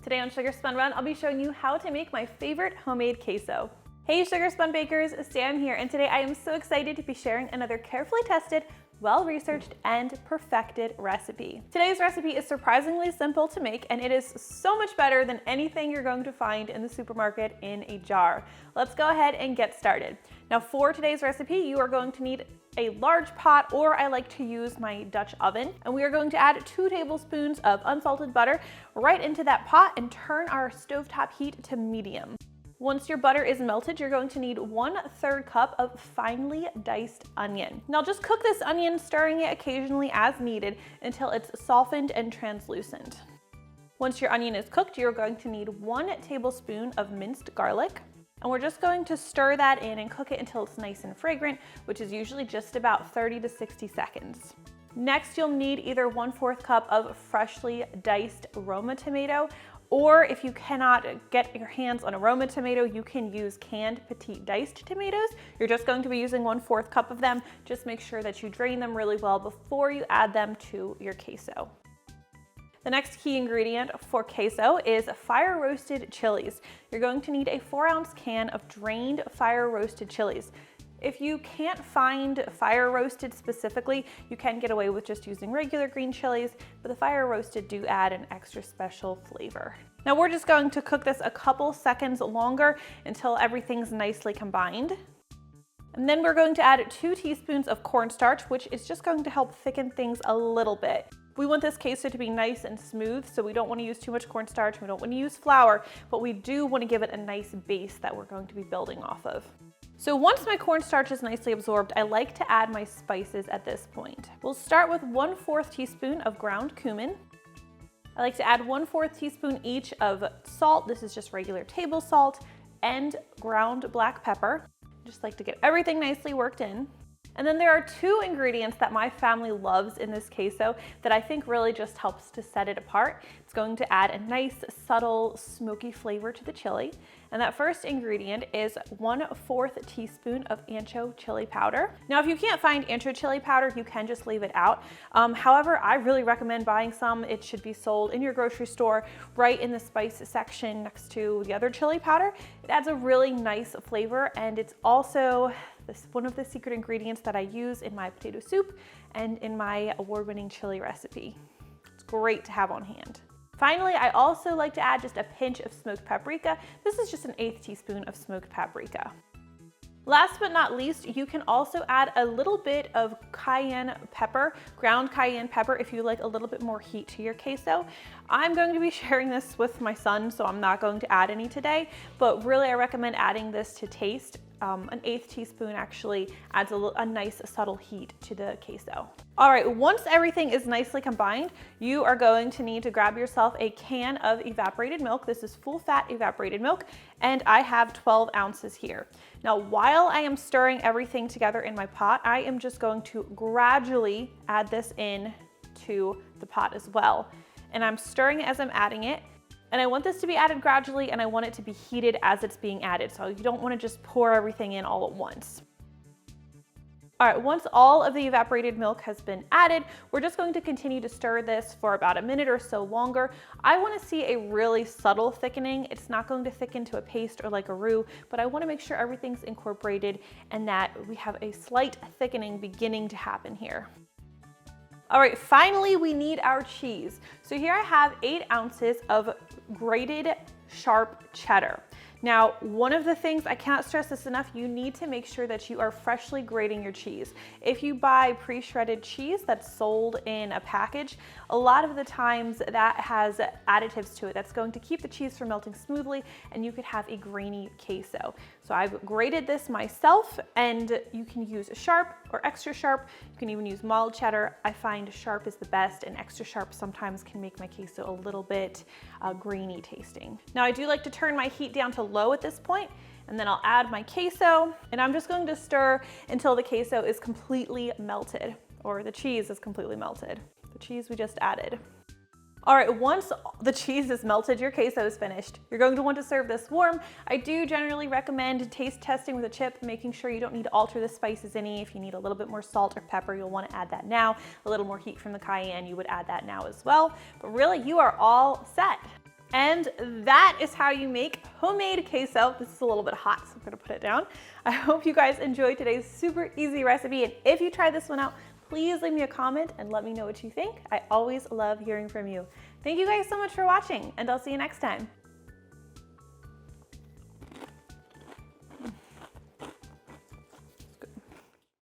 Today on Sugar Spun Run, I'll be showing you how to make my favorite homemade queso. Hey Sugar Spun Bakers, Sam here, and today I am so excited to be sharing another carefully tested, well-researched, and perfected recipe. Today's recipe is surprisingly simple to make, and it is so much better than anything you're going to find in the supermarket in a jar. Let's go ahead and get started. Now for today's recipe, you are going to need a large pot, or I like to use my Dutch oven, and we are going to add 2 tablespoons of unsalted butter right into that pot and turn our stovetop heat to medium. Once your butter is melted, you're going to need 1/3 cup of finely diced onion. Now just cook this onion, stirring it occasionally as needed until it's softened and translucent. Once your onion is cooked, you're going to need 1 tablespoon of minced garlic. And we're just going to stir that in and cook it until it's nice and fragrant, which is usually just about 30 to 60 seconds. Next, you'll need either 1/4 cup of freshly diced Roma tomato, or if you cannot get your hands on a Roma tomato, you can use canned petit diced tomatoes. You're just going to be using 1/4 cup of them. Just make sure that you drain them really well before you add them to your queso. The next key ingredient for queso is fire roasted chilies. You're going to need a 4-ounce can of drained fire roasted chilies. If you can't find fire roasted specifically, you can get away with just using regular green chilies, but the fire roasted do add an extra special flavor. Now we're just going to cook this a couple seconds longer until everything's nicely combined. And then we're going to add 2 teaspoons of cornstarch, which is just going to help thicken things a little bit. We want this queso to be nice and smooth, so we don't want to use too much cornstarch, we don't want to use flour, but we do want to give it a nice base that we're going to be building off of. So once my cornstarch is nicely absorbed, I like to add my spices at this point. We'll start with 1/4 teaspoon of ground cumin. I like to add 1/4 teaspoon each of salt, this is just regular table salt, and ground black pepper. Just like to get everything nicely worked in. And then there are 2 ingredients that my family loves in this queso that I think really just helps to set it apart. It's going to add a nice, subtle, smoky flavor to the chili. And that first ingredient is 1/4 teaspoon of ancho chili powder. Now, if you can't find ancho chili powder, you can just leave it out. However, I really recommend buying some. It should be sold in your grocery store right in the spice section next to the other chili powder. It adds a really nice flavor, and it's also one of the secret ingredients that I use in my potato soup and in my award-winning chili recipe. It's great to have on hand. Finally, I also like to add just a pinch of smoked paprika. This is just an 1/8 teaspoon of smoked paprika. Last but not least, you can also add a little bit of cayenne pepper, ground cayenne pepper, if you like a little bit more heat to your queso. I'm going to be sharing this with my son, so I'm not going to add any today, but really I recommend adding this to taste. An 1/8 teaspoon actually adds a nice subtle heat to the queso. All right, once everything is nicely combined, you are going to need to grab yourself a can of evaporated milk. This is full fat evaporated milk, and I have 12 ounces here. Now, while I am stirring everything together in my pot, I am just going to gradually add this in to the pot as well. And I'm stirring it as I'm adding it. And I want this to be added gradually, and I want it to be heated as it's being added. So you don't want to just pour everything in all at once. All right, once all of the evaporated milk has been added, we're just going to continue to stir this for about a minute or so longer. I want to see a really subtle thickening. It's not going to thicken to a paste or like a roux, but I want to make sure everything's incorporated and that we have a slight thickening beginning to happen here. All right, finally, we need our cheese. So here I have 8 ounces of grated sharp cheddar. Now, one of the things, I cannot stress this enough, you need to make sure that you are freshly grating your cheese. If you buy pre-shredded cheese that's sold in a package, a lot of the times that has additives to it that's going to keep the cheese from melting smoothly, and you could have a grainy queso. So I've grated this myself, and you can use sharp or extra sharp. You can even use mild cheddar. I find sharp is the best, and extra sharp sometimes can make my queso a little bit grainy tasting. Now, I do like to turn my heat down to low at this point, and then I'll add my queso, and I'm just going to stir until the queso is completely melted, or the cheese is completely melted. The cheese we just added. All right, once the cheese is melted, your queso is finished. You're going to want to serve this warm. I do generally recommend taste testing with a chip, making sure you don't need to alter the spices any. If you need a little bit more salt or pepper, you'll want to add that now. A little more heat from the cayenne, you would add that now as well. But really, you are all set. And that is how you make homemade queso. This is a little bit hot, so I'm gonna put it down. I hope you guys enjoyed today's super easy recipe. And if you try this one out, please leave me a comment and let me know what you think. I always love hearing from you. Thank you guys so much for watching, and I'll see you next time.